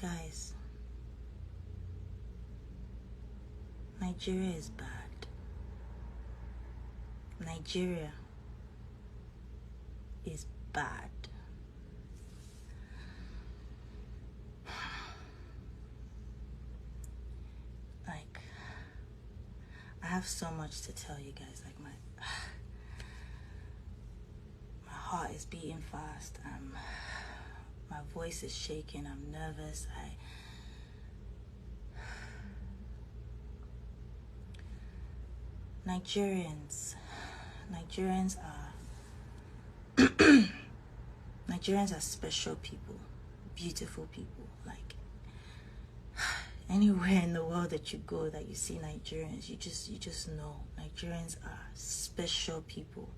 Guys, Nigeria is bad. Nigeria is bad. Like, I have so much to tell you guys. Like, my heart is beating fast. My voice is shaking. I'm nervous. Nigerians are special people, beautiful people. Like, anywhere in the world that you go that you see Nigerians, you just know Nigerians are special people.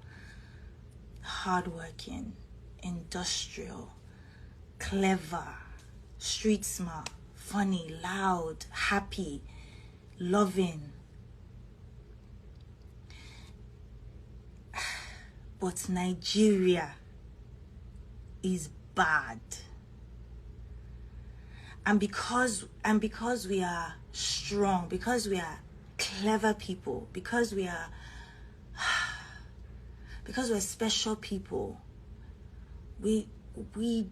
Hardworking, industrial, clever, street smart, funny, loud, happy, loving. But Nigeria is bad. And because we are strong, because we are clever people, because we're special people, we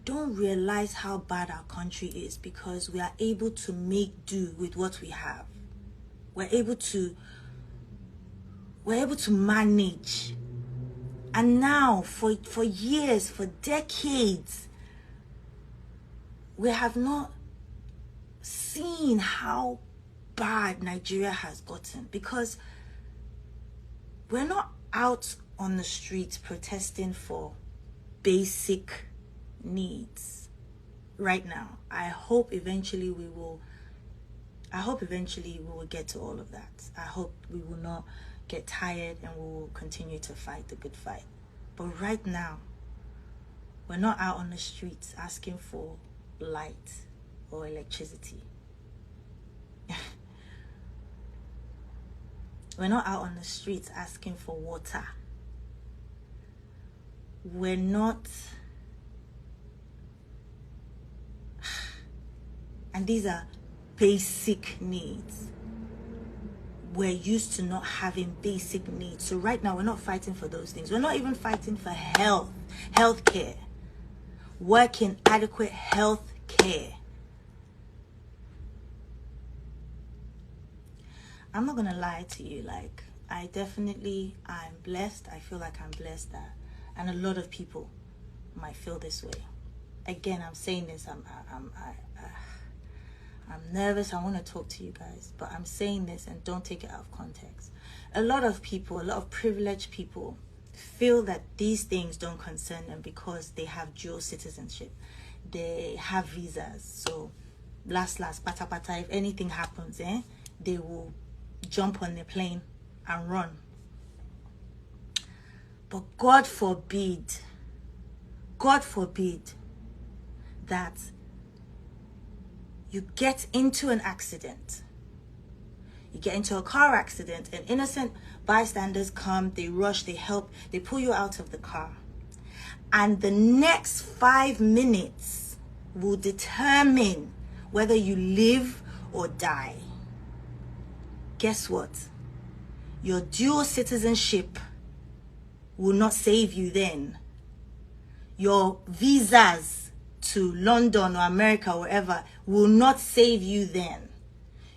don't realize how bad our country is, because we are able to make do with what we have. We're able to manage. And now, for years, for decades, we have not seen how bad Nigeria has gotten, because we're not out on the streets protesting for basic needs right now. I hope eventually we will get to all of that. I hope we will not get tired and we will continue to fight the good fight. But right now, we're not out on the streets asking for light or electricity. We're not out on the streets asking for water. We're not, and these are basic needs. We're used to not having basic needs. So right now, we're not fighting for those things. We're not even fighting for health care, working adequate health care. I'm not gonna lie to you. Like, I'm blessed. I feel like I'm blessed that, and a lot of people might feel this way. Again, I'm saying this. I'm nervous. I want to talk to you guys, but I'm saying this, and don't take it out of context. A lot of privileged people feel that these things don't concern them because they have dual citizenship. They have visas. So, pata, if anything happens, they will jump on the plane and run. But God forbid that you get into an accident. You get into a car accident, and innocent bystanders come, they rush, they help, they pull you out of the car. And the next 5 minutes will determine whether you live or die. Guess what? Your dual citizenship will not save you then. Your visas to London or America or wherever will not save you then.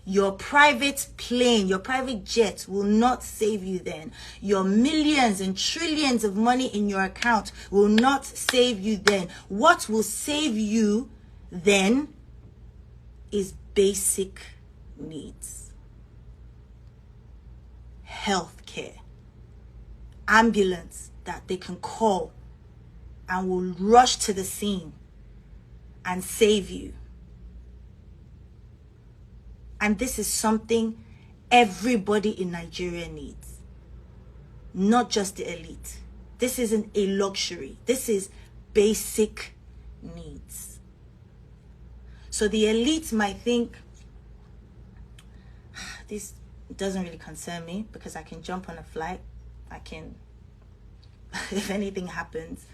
Your private plane, your private jet will not save you then. Your millions and trillions of money in your account will not save you then. What will save you then is basic needs. Health care, ambulance that they can call and will rush to the scene and save you. And this is something everybody in Nigeria needs, not just the elite. This isn't a luxury. This is basic needs. So the elite might think, this doesn't really concern me because I can jump on a flight. I can, if anything happens,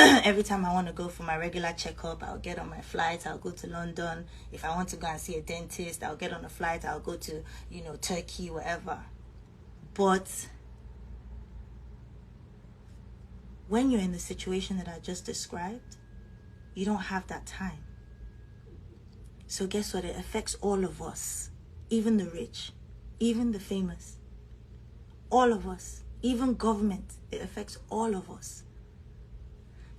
Every time I want to go for my regular checkup, I'll get on my flight, I'll go to London. If I want to go and see a dentist, I'll get on a flight, I'll go to, Turkey, wherever. But when you're in the situation that I just described, you don't have that time. So guess what? It affects all of us, even the rich, even the famous, all of us, even government. It affects all of us.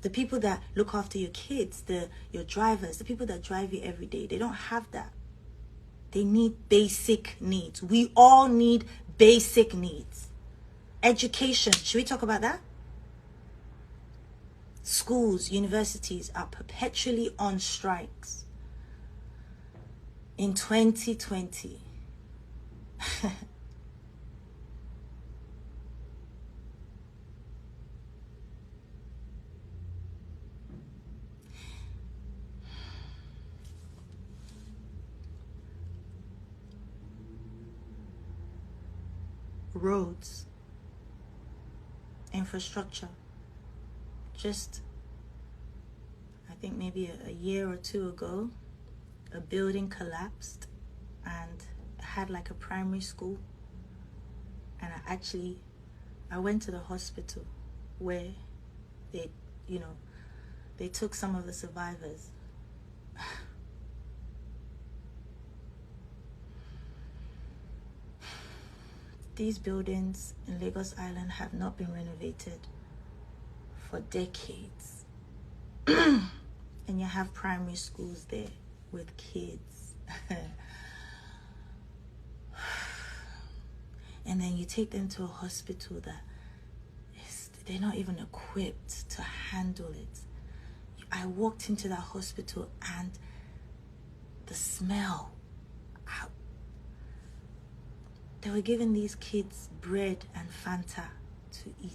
The people that look after your kids, your drivers, the people that drive you every day, they don't have that. They need basic needs. We all need basic needs. Education. Should we talk about that? Schools, universities are perpetually on strikes. In 2020, roads, infrastructure, just, I think maybe a year or two ago, a building collapsed and had like a primary school, and I went to the hospital where they took some of the survivors. These buildings in Lagos Island have not been renovated for decades. And you have primary schools there with kids. And then you take them to a hospital that they're not even equipped to handle it. I walked into that hospital and the smell. They were giving these kids bread and Fanta to eat.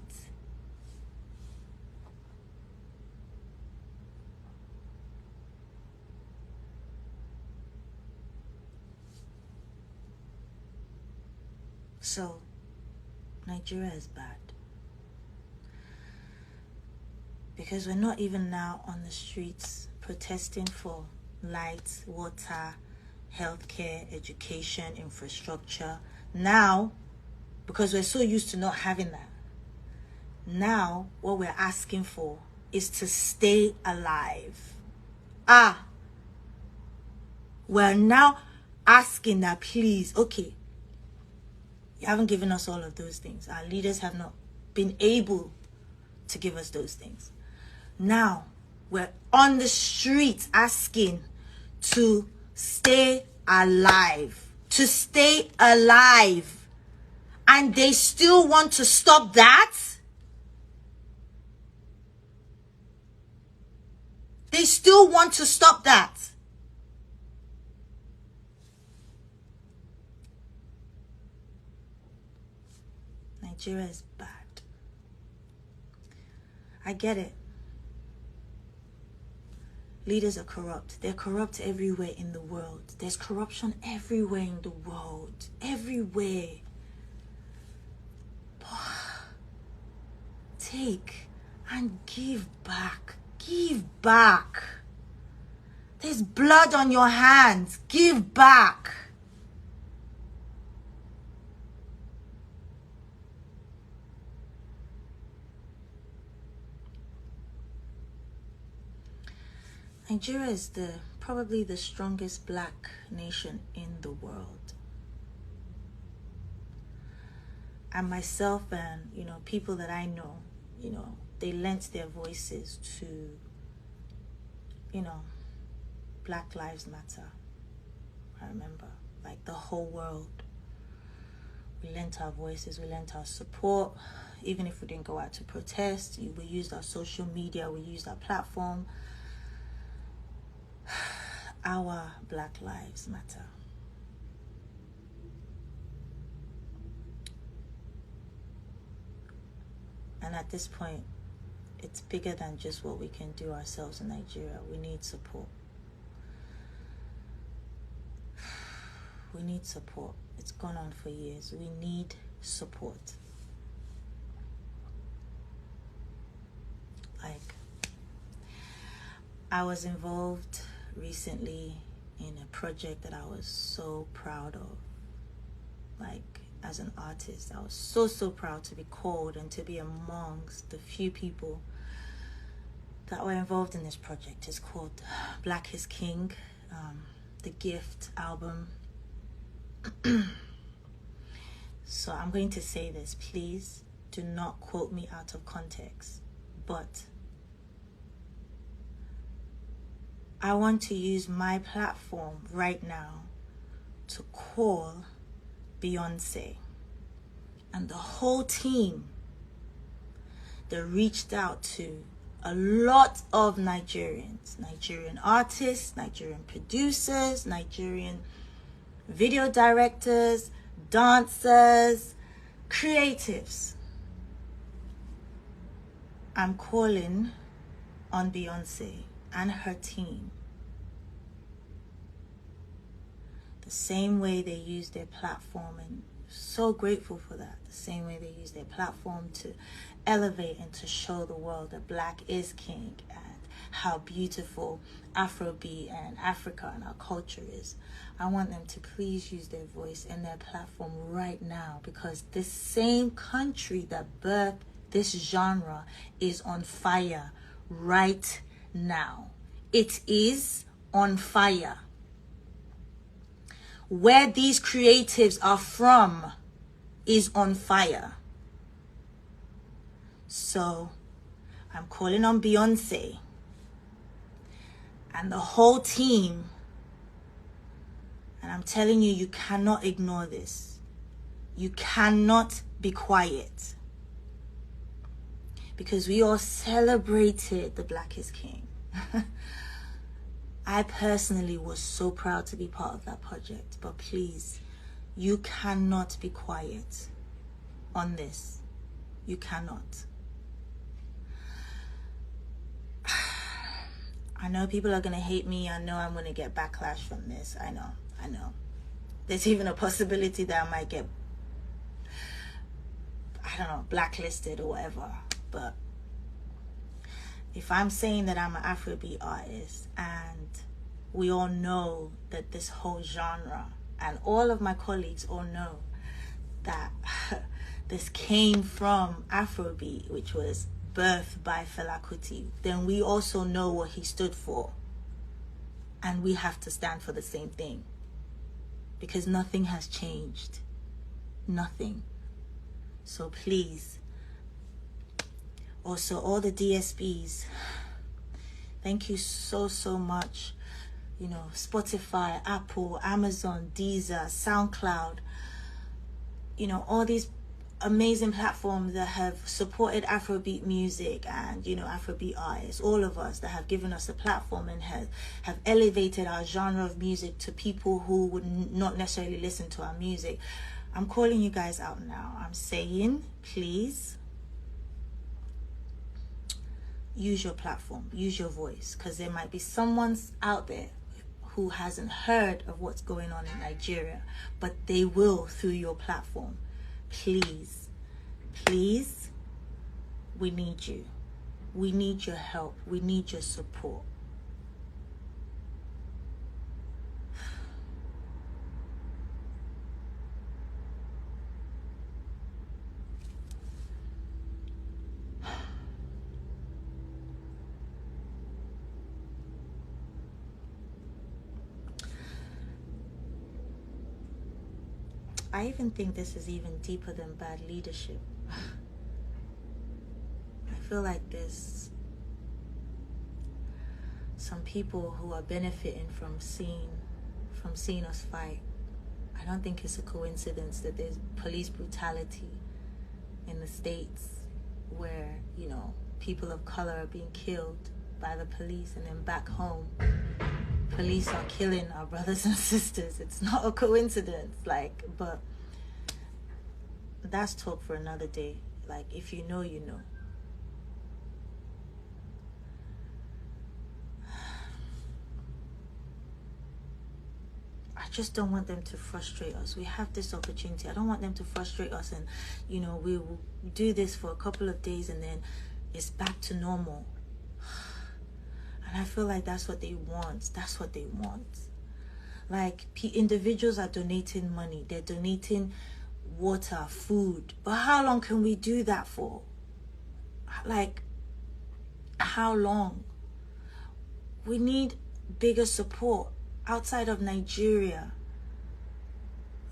So, Nigeria is bad. Because we're not even now on the streets protesting for light, water, healthcare, education, infrastructure. Now, because we're so used to not having that, now what we're asking for is to stay alive. We're now asking that, please, okay, you haven't given us all of those things. Our leaders have not been able to give us those things. Now, we're on the streets asking to stay alive. To stay alive. And they still want to stop that? They still want to stop that. Nigeria is bad. I get it. Leaders are corrupt. They're corrupt everywhere in the world. There's corruption everywhere in the world. Everywhere. Take and give back. Give back. There's blood on your hands. Give back. Nigeria is probably the strongest black nation in the world. And myself and, people that I know, they lent their voices to, Black Lives Matter. I remember, like the whole world. We lent our voices, we lent our support. Even if we didn't go out to protest, we used our social media, we used our platform. Our Black Lives Matter. And at this point, it's bigger than just what we can do ourselves in Nigeria. We need support. We need support. It's gone on for years. We need support. Like, I was involved recently in a project that I was so proud of. Like, as an artist, I was so proud to be called and to be amongst the few people that were involved in this project. It's called Black is King, the Gift album. So I'm going to say this, please do not quote me out of context, but I want to use my platform right now to call Beyonce and the whole team that reached out to a lot of Nigerian artists, Nigerian producers, Nigerian video directors, dancers, creatives. I'm calling on Beyonce and her team the same way they use their platform, and so grateful for that. The same way they use their platform to elevate and to show the world that Black is king and how beautiful Afrobeat and Africa and our culture is. I want them to please use their voice and their platform right now, because this same country that birthed this genre is on fire right now. It is on fire. Where these creatives are from is on fire. So I'm calling on Beyonce and the whole team, and I'm telling you, you cannot ignore this. You cannot be quiet, because we all celebrated the Black is King. I personally was so proud to be part of that project, but please, you cannot be quiet on this. You cannot. I know people are going to hate me. I know I'm going to get backlash from this. I know. There's even a possibility that I might get, I don't know, blacklisted or whatever. But if I'm saying that I'm an Afrobeat artist, and we all know that this whole genre, and all of my colleagues all know that this came from Afrobeat, which was birthed by Fela Kuti, then we also know what he stood for. And we have to stand for the same thing, because nothing has changed. Nothing. So please, also all the DSPs, thank you so much. You know, Spotify, Apple, Amazon, Deezer, SoundCloud, you know, all these amazing platforms that have supported Afrobeat music and, you know, Afrobeat artists, all of us that have given us a platform and have elevated our genre of music to people who would not necessarily listen to our music. I'm calling you guys out now. I'm saying, please use your platform, use your voice, because there might be someone out there who hasn't heard of what's going on in Nigeria, but they will through your platform. Please, we need you. We need your help. We need your support. I even think this is even deeper than bad leadership. I feel like there's some people who are benefiting from seeing us fight. I don't think it's a coincidence that there's police brutality in the States where, you know, people of color are being killed by the police, and then back home, police are killing our brothers and sisters. It's not a coincidence, like, but that's talk for another day. Like, if you know, you know. I just don't want them to frustrate us. We have this opportunity. I don't want them to frustrate us, and, you know, we will do this for a couple of days and then it's back to normal. And I feel like that's what they want. That's what they want. Like, individuals are donating money. They're donating water, food. But how long can we do that for? Like, how long? We need bigger support outside of Nigeria.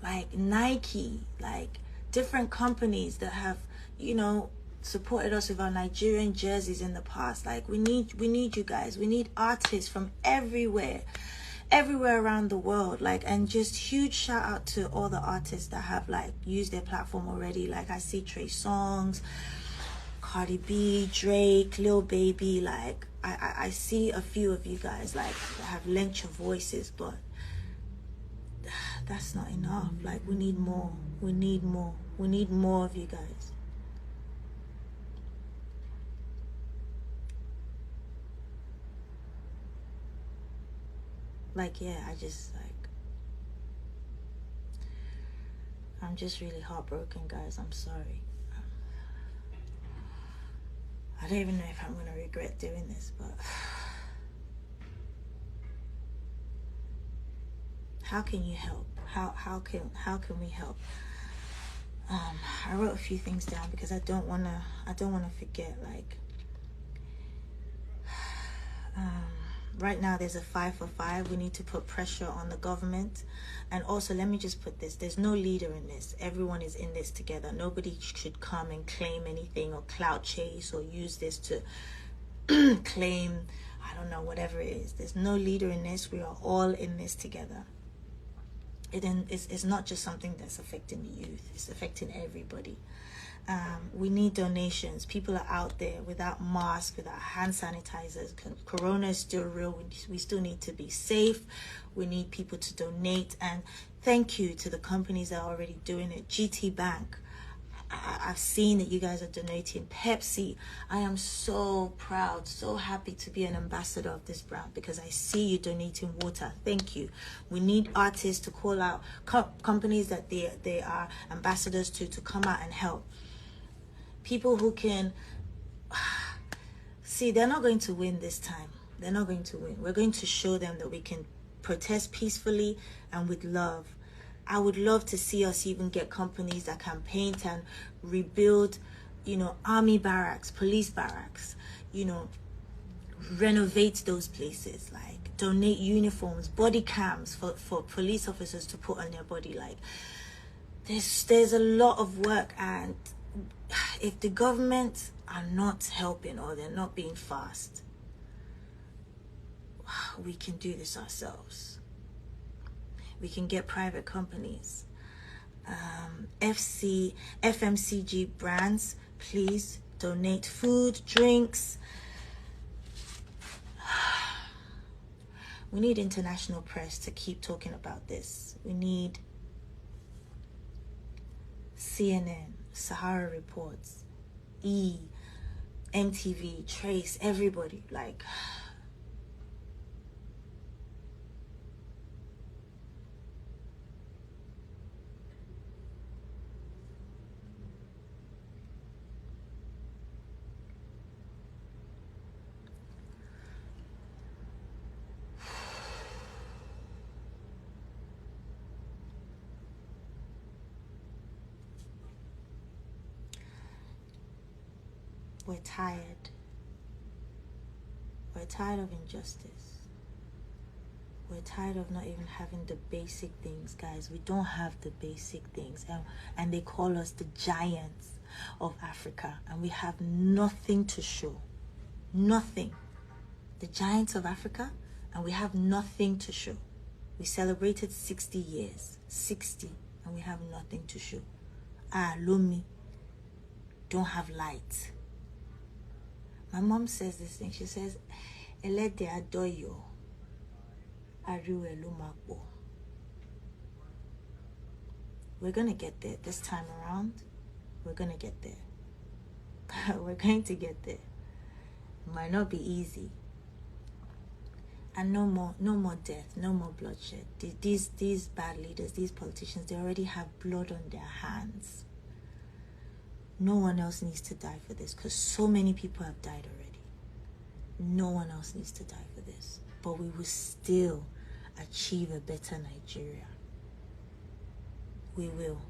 Like Nike, like different companies that have, you know, supported us with our Nigerian jerseys in the past. Like, we need you guys. We need artists from everywhere around the world. Like, and just huge shout out to all the artists that have like used their platform already. Like, I see Trey Songz, Cardi B, Drake, Lil Baby. Like, I see a few of you guys like have lent your voices, but that's not enough. Like, we need more. We need more. We need more of you guys. Like, yeah, I'm just really heartbroken, guys. I'm sorry. I don't even know if I'm gonna regret doing this, but how can you help? How can we help? I wrote a few things down because I don't wanna forget. Like, right now there's a 5 for 5. We need to put pressure on the government. And also, let me just put this, there's no leader in this. Everyone is in this together. Nobody should come and claim anything or clout chase or use this to claim, I don't know, whatever it is. There's no leader in this. We are all in this together. It's not just something that's affecting the youth. It's affecting everybody. We need donations. People are out there without masks, without hand sanitizers. Corona is still real. We still need to be safe. We need people to donate. And thank you to the companies that are already doing it. GT Bank, I've seen that you guys are donating. Pepsi, I am so proud, so happy to be an ambassador of this brand because I see you donating water. Thank you. We need artists to call out companies that they are ambassadors to come out and help. People who can see, they're not going to win this time. They're not going to win. We're going to show them that we can protest peacefully and with love. I would love to see us even get companies that can paint and rebuild, you know, army barracks, police barracks, you know, renovate those places, like donate uniforms, body cams for police officers to put on their body. Like, there's a lot of work, and if the government are not helping or they're not being fast, we can do this ourselves. We can get private companies. FMCG brands, please donate food, drinks. We need international press to keep talking about this. We need CNN, Sahara Reports, MTV, Trace, everybody. Like, we're tired. We're tired of injustice. We're tired of not even having the basic things, guys. We don't have the basic things. And they call us the giants of Africa. And we have nothing to show. Nothing. The giants of Africa, and we have nothing to show. We celebrated 60 years. 60. And we have nothing to show. Lomi don't have light. My mom says this thing. She says, Elede adoyo, ariwe lumakbo. We're going to get there this time around. We're going to get there. We're going to get there. It might not be easy. And no more death, no more bloodshed. These bad leaders, these politicians, they already have blood on their hands. No one else needs to die for this because so many people have died already. No one else needs to die for this. But we will still achieve a better Nigeria. We will.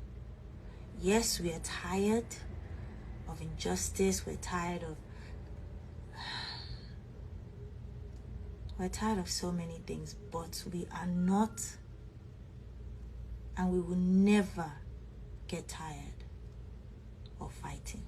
Yes, we are tired of injustice. We're tired of so many things, but we are not, and we will never get tired of fighting.